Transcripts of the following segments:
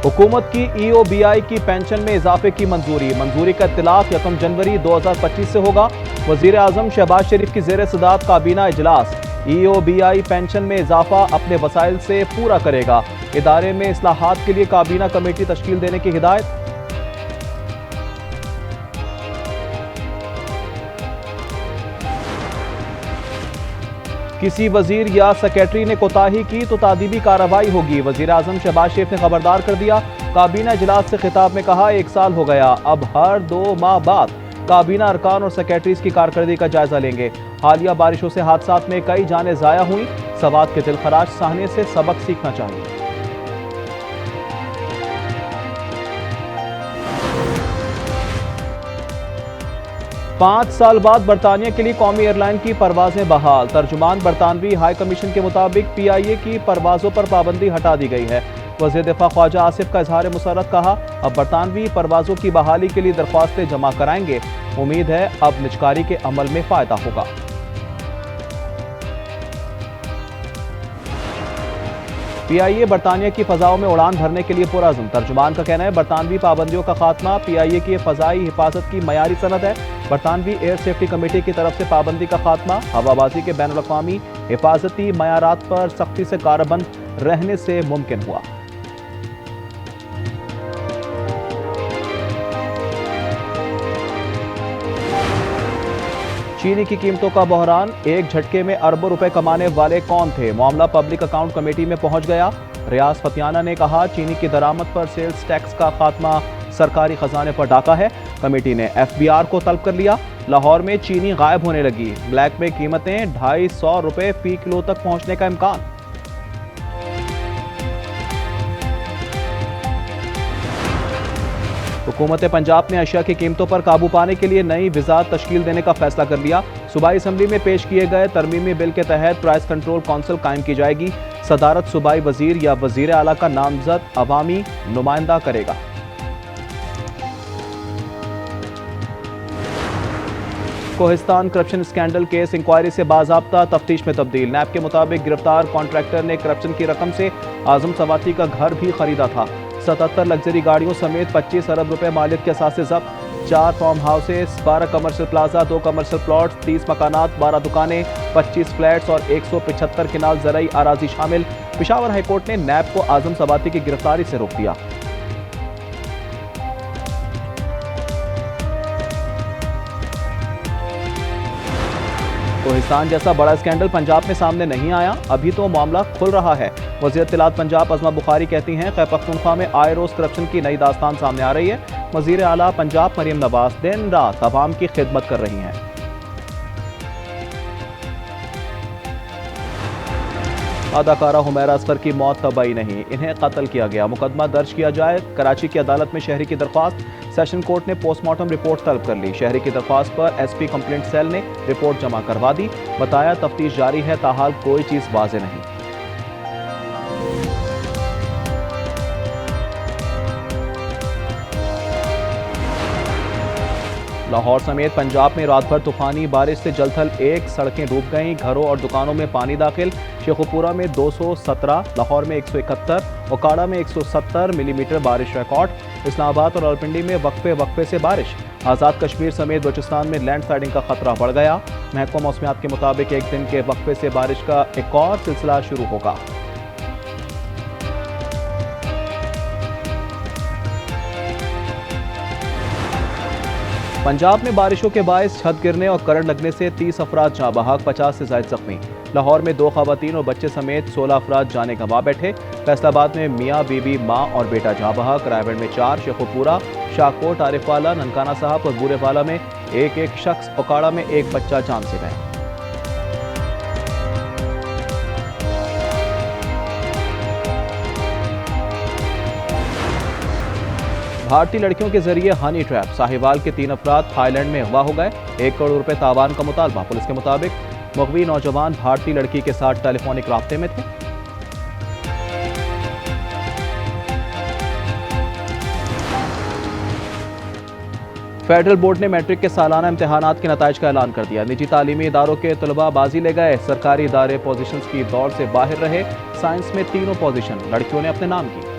हुकूमत की EOBI की पेंशन में इजाफे की मंजूरी का इत्तलाक 1 जनवरी 2025 से होगा। वजीर आजम शहबाज शरीफ की जेर सदारत काबीना इजलास EOBI पेंशन में इजाफा अपने वसाइल से पूरा करेगा। इदारे में इस्लाहात के लिए काबीना कमेटी तश्कील देने की हिदायत। किसी वजीर या सेक्रेटरी ने कोताही की तो तादीबी कार्रवाई होगी। वजीर आजम शहबाज शरीफ ने खबरदार कर दिया। काबीना इजलास से खिताब में कहा, 1 साल हो गया, अब हर 2 माह बाद काबीना अरकान और सेक्रेटरीज की कारकर्दगी का जायजा लेंगे। हालिया बारिशों से हादसात में कई जानें जाया हुई। सवात के दिलखराश साहने से सबक सीखना चाहिए। पांच साल बाद बरतानिया के लिए कौमी एयरलाइन की परवाजें बहाल। तर्जुमान बरतानवी हाई कमीशन के मुताबिक PIA की परवाजों पर पाबंदी हटा दी गई है। वज़ीर दिफा ख्वाजा आसिफ का इजहार मुसर्रत, कहा, अब बरतानवी परवाजों की बहाली के लिए दरख्वास्तें जमा कराएंगे। उम्मीद है अब निजकारी के अमल में फायदा होगा। PIA बरतानिया की फजाओं में उड़ान भरने के लिए पुरअज़्म। तर्जुमान का कहना है, बरतानवी पाबंदियों का खात्मा PIA की फजाई हिफाजत की मयारी सनद है। बरतानवी एयर सेफ्टी कमेटी की तरफ से पाबंदी का खात्मा हवाबाजी के बैनुल-अक़वामी हिफाजती मयारात पर सख्ती से कारबंद रहने से मुमकिन हुआ। चीनी की कीमतों का बहरान, एक झटके में अरबों रुपए कमाने वाले कौन थे? मामला पब्लिक अकाउंट कमेटी में पहुंच गया। रियाज फतियाना ने कहा, चीनी की दरामद पर सेल्स टैक्स का खात्मा सरकारी खजाने पर डाका है। कमेटी ने FBR को तलब कर लिया। लाहौर में चीनी गायब होने लगी। ब्लैक में कीमतें 250 रुपए फी किलो तक पहुंचने का इम्कान। हुकूमत पंजाब ने अशिया की कीमतों पर काबू पाने के लिए नई विजात तश्कील देने का फैसला कर लिया। सूबाई असम्बली में पेश किए गए तरमीमी बिल के तहत प्राइस कंट्रोल काउंसिल कायम की जाएगी। सदारत सूबाई वजीर या वजीर आला का नामजद अवामी नुमाइंदा करेगा। Kohistan corruption scandal case inquiry से बाज़ाब्ता तफ्तीश में तब्दील। नैब के मुताबिक गिरफ्तार कॉन्ट्रैक्टर ने करप्शन की रकम से आजम सवाती का घर भी खरीदा था। 77 लग्जरी गाड़ियों समेत 25 अरब रुपए मालियत के असासे जब्त। 4 farm houses, 12 commercial plaza, 2 commercial plots, 30 मकानात, 12 दुकानें, 25 फ्लैट्स और 175 किनाल ज़रई अराजी शामिल। पेशावर हाईकोर्ट ने नैब को आजम सवाती की गिरफ्तारी से रोक दिया। कोहिस्तान जैसा बड़ा स्कैंडल पंजाब में सामने नहीं आया, अभी तो मामला खुल रहा है। वज़ीर इत्तलात पंजाब अज़मा बुखारी कहती हैं, खैबर पख्तूनख्वा में आए रोज़ करप्शन की नई दास्तान सामने आ रही है। वज़ीर आला पंजाब मरियम नवाज दिन रात अवाम की खिदमत कर रही हैं। अदाकारा हुमैरा असगर की मौत तबाही नहीं, इन्हें कत्ल किया गया। मुकदमा दर्ज किया जाए। कराची की अदालत में शहरी की दरख्वास्त। सेशन कोर्ट ने पोस्टमार्टम रिपोर्ट तलब कर ली। शहरी की दरख्वास्त पर SP कंप्लेंट सेल ने रिपोर्ट जमा करवा दी। बताया तफ्तीश जारी है, ताहाल कोई चीज वाज़े नहीं। लाहौर समेत पंजाब में रात भर तूफानी बारिश से जलथल 1, सड़कें डूब गईं, घरों और दुकानों में पानी दाखिल। शेखुपुरा में 217, लाहौर में 171, ओकाड़ा में 170 मिलीमीटर बारिश रिकॉर्ड। इस्लामाबाद और रावलपिंडी में वक्फे से बारिश। आज़ाद कश्मीर समेत बलूचिस्तान में लैंडस्लाइडिंग का खतरा बढ़ गया। महकमा मौसमियात के मुताबिक एक दिन के वक्फे से बारिश का एक और सिलसिला शुरू होगा। पंजाब में बारिशों के बायस छत गिरने और करंट लगने से 30 अफराद जाँ बहक, 50 से ज़ायद जख्मी। लाहौर में 2 खवातीन और बच्चे समेत 16 अफराद जाने गंवा बैठे। फैसलाबाद में मियाँ बीबी माँ और बेटा जाँ बहक। रायगढ़ में 4, शेखुपुरा, शाहकोट, आरिफवाला, ननकाना साहब और बूरेवाला में एक शख्स, ओकाड़ा में 1 बच्चा जान से गया। भारतीय लड़कियों के जरिए हनी ट्रैप। साहिवाल के 3 अफराद थाईलैंड में अगवा हो गए। 1 करोड़ रुपए तावान का मुतालबा। पुलिस के मुताबिक मगवी नौजवान भारतीय लड़की के साथ टेलीफोनिक राब्ते में थे। फेडरल बोर्ड ने मैट्रिक के सालाना इम्तिहानात के नताइज का ऐलान कर दिया। निजी तालीमी इदारों के तलबा बाजी ले गए। सरकारी इदारे पोजीशंस की दौड़ से बाहर रहे। साइंस में तीनों पोजीशन लड़कियों ने अपने नाम की।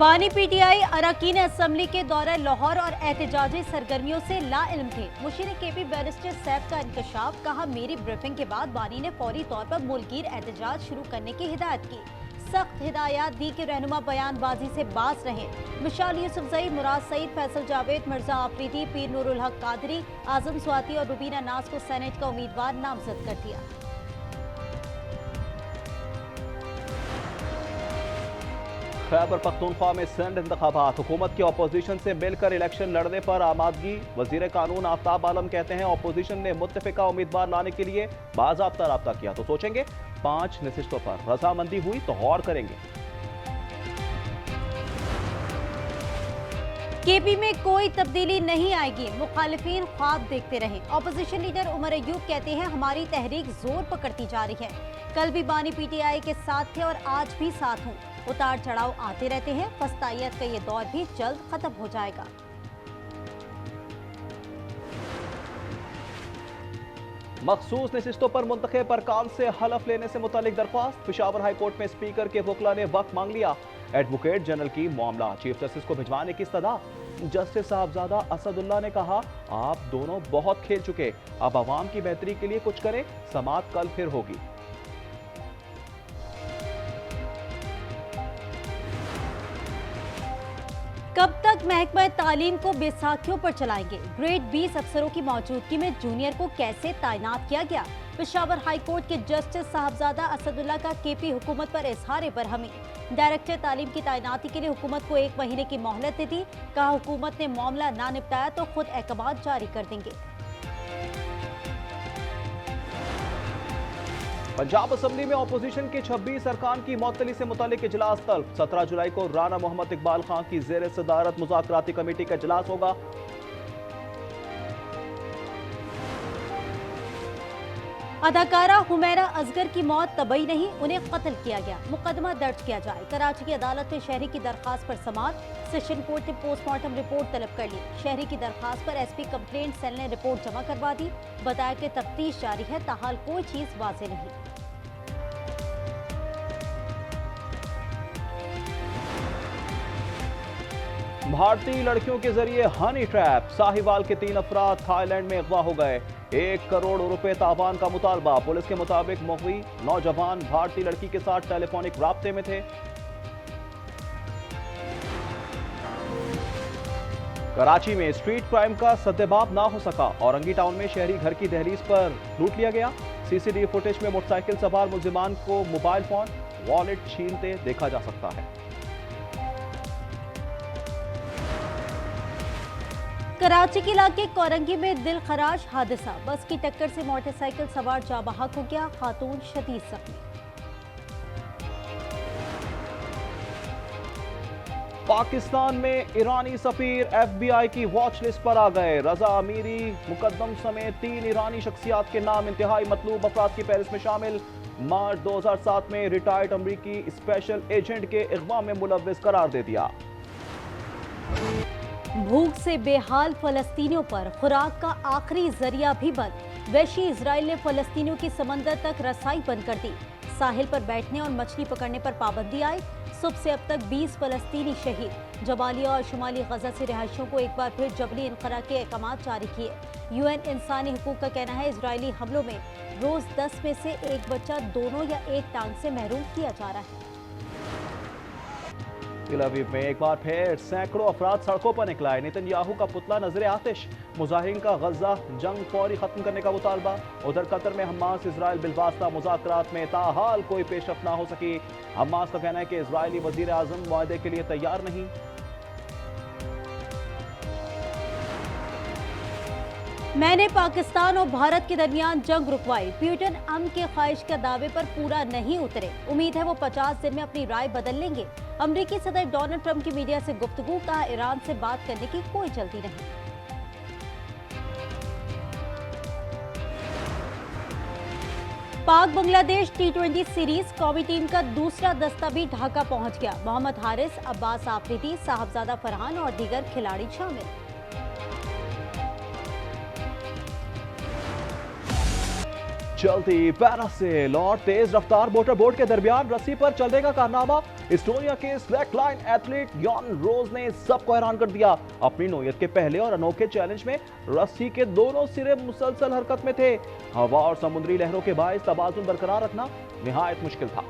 बानी पीटीआई अरकान असम्बली के दौरे लाहौर और एहतजाजी सरगर्मियों से लाइल्म थे। मुशीर केपी बैरिस्टर सैफ का इंकशाफ। कहा, मेरी ब्रीफिंग के बाद बानी ने फौरी तौर पर मुल्कीर एहतजाज शुरू करने की हिदायत की। सख्त हिदायत दी कि रहनुमा बयानबाजी से बाज रहें। मिशाल यूसुफजई, मुराद सईद, फैसल जावेद, मिर्जा आफरीदी, पीर नूरुल हक कादरी, आजम स्वाति और रुबीना नाज को सेनेट का उम्मीदवार नामजद कर दिया। खैबर पख्तूनख्वा में सिंध इंतखाबात। हुकूमत की अपोजिशन से मिलकर इलेक्शन लड़ने पर आमादगी। वजीर कानून आफ्ताब आलम कहते हैं, अपोजिशन ने मुत्तफिका उम्मीदवार लाने के लिए बाज़ाब्ता राब्ता किया तो सोचेंगे। 5 नशिस्तों पर रजामंदी हुई तो गौर करेंगे। केपी में कोई तब्दीली नहीं आएगी, मुखालिफिन ख्वाब देखते रहे। अपोजिशन लीडर उमर अयूब कहते हैं, हमारी तहरीक जोर पकड़ती जा रही है। कल भी बानी पीटीआई के साथ थे और आज भी साथ हूं। उतार चढ़ाव आते रहते हैं। फस्तायत का ये दौर भी जल्द खत्म हो जाएगा। मखसूस नशिस्तों पर मुंतखब अरकान से हलफ लेने से मुतालिक दरख्वास्त। पेशावर हाई कोर्ट में स्पीकर के वकला ने वक्त मांग लिया। एडवोकेट जनरल की मामला चीफ जस्टिस को भिजवाने की इस्तदा। जस्टिस साहबजादा असदुल्ला ने कहा, आप दोनों बहुत खेल चुके, अब आवाम की बेहतरी के लिए कुछ करें। समात कल फिर होगी। कब तक महकमा तालीम को बैसाखियों पर चलाएंगे? ग्रेड 20 अफसरों की मौजूदगी में जूनियर को कैसे तैनात किया गया? पेशावर हाई कोर्ट के जस्टिस साहबजादा असदुल्ला का केपी हुकूमत पर इजहार बरहमी। डायरेक्टर तालीम की तैनाती के लिए हुकूमत को 1 महीने की मोहलत दे दी। कहा, हुकूमत ने मामला ना निपटाया तो खुद अहकाम जारी कर देंगे। पंजाब असम्बली में अपोजिशन के 26 अरकान की मअतली से मुतालिक इजलास तलब। 17 जुलाई को राना मोहम्मद इकबाल खान की ज़ेर सदारत मुज़ाकराती कमेटी का इजलास होगा। अदाकारा हुमैरा असगर की मौत तबई नहीं, उन्हें कत्ल किया गया। मुकदमा दर्ज किया जाए। कराची की अदालत में शहरी की दरखास्त पर समाअत। सेशन कोर्ट ने पोस्टमार्टम रिपोर्ट तलब कर ली। शहरी की दरखास्त पर एसपी कंप्लेंट सेल ने रिपोर्ट जमा करवा दी। बताया कि तफ्तीश जारी है, ताहाल कोई चीज वाज़ेह नहीं। भारतीय लड़कियों के जरिए हनी ट्रैप। साहिवाल के 3 अफराद थाईलैंड में अगवा हो गए। 1 करोड़ रुपए तावान का मुतालबा। पुलिस के मुताबिक मुगवी नौजवान भारतीय लड़की के साथ टेलीफोनिक राब्ते में थे। कराची में स्ट्रीट क्राइम का सद्देबाब ना हो सका। औरंगी टाउन में शहरी घर की दहलीज पर लूट लिया गया। सीसीटीवी फुटेज में मोटरसाइकिल सवार मुलजिमान को मोबाइल फोन, वॉलेट छीनते देखा जा सकता है। कराची के इलाके कोरंगी में दिल खराश हादसा। बस की टक्कर से मोटरसाइकिल सवार जाँ बहक हो गया। खातून शदीद जख्मी। पाकिस्तान में ईरानी सफीर FBI की वॉच लिस्ट पर आ गए। रजा अमीरी मुकद्दम समेत 3 ईरानी शख्सियात के नाम इंतहाई मतलूब अफराद की फहरिस्त में शामिल। मार्च 2007 में रिटायर्ड अमरीकी स्पेशल एजेंट के इग़वा में मुलव्विस करार दे दिया। भूख से बेहाल फलस्तीनियों पर खुराक का आखिरी जरिया भी बंद। वैशी इजराइल ने फलस्तीनियों की समंदर तक रसाई बंद कर दी। साहिल पर बैठने और मछली पकड़ने पर पाबंदी आई। सुबह से अब तक 20 फलस्तीनी शहीद। जबालिया और शुमाली गजा से रिहायशियों को एक बार फिर जबरी इनखरा के अहकाम जारी किए। UN इंसानी हुकूक का कहना है, इजरायली हमलों में रोज 10 में से 1 बच्चा दोनों या एक टांग से महरूम किया जा रहा है। तेल अवीव में एक बार फिर सैकड़ों अफराद सड़कों पर निकला है। नेतन्याहू का पुतला नजर आतिश। मुजाहिरीन का गजा जंग फौरी खत्म करने का मुतालबा। उधर कतर में हमास इजराइल बिलवास्ता मुज़ाकरात में ताहाल कोई पेशरफ्त ना हो सकी। हमास का कहना है कि इजरायली वजीर आजम मुआहदे के लिए तैयार नहीं। मैंने पाकिस्तान और भारत के दरमियान जंग रुकवाई। प्यूटन अमन के ख्वाहिश के दावे पर पूरा नहीं उतरे। उम्मीद है वो 50 दिन में अपनी राय बदल लेंगे। अमेरिकी सदर डोनाल्ड ट्रंप की मीडिया से गुफ्तगू। कहा, ईरान से बात करने की कोई जल्दी नहीं। पाक बांग्लादेश T20 सीरीज कौमी टीम का दूसरा दस्ता भी ढाका पहुंच गया। मोहम्मद हारिस, अब्बास आफरीदी, साहबजादा फरहान और दीगर खिलाड़ी शामिल। चलती पैरासेल और तेज रफ्तार मोटर बोट के दरमियान रस्सी पर चलने का कारनामा। एस्टोनिया के स्लैकलाइन एथलीट यॉन रोज ने सबको हैरान कर दिया। अपनी नौयत के पहले और अनोखे चैलेंज में रस्सी के दोनों सिरे मुसलसल हरकत में थे। हवा और समुद्री लहरों के बायस तवाज़ुन बरकरार रखना निहायत मुश्किल था।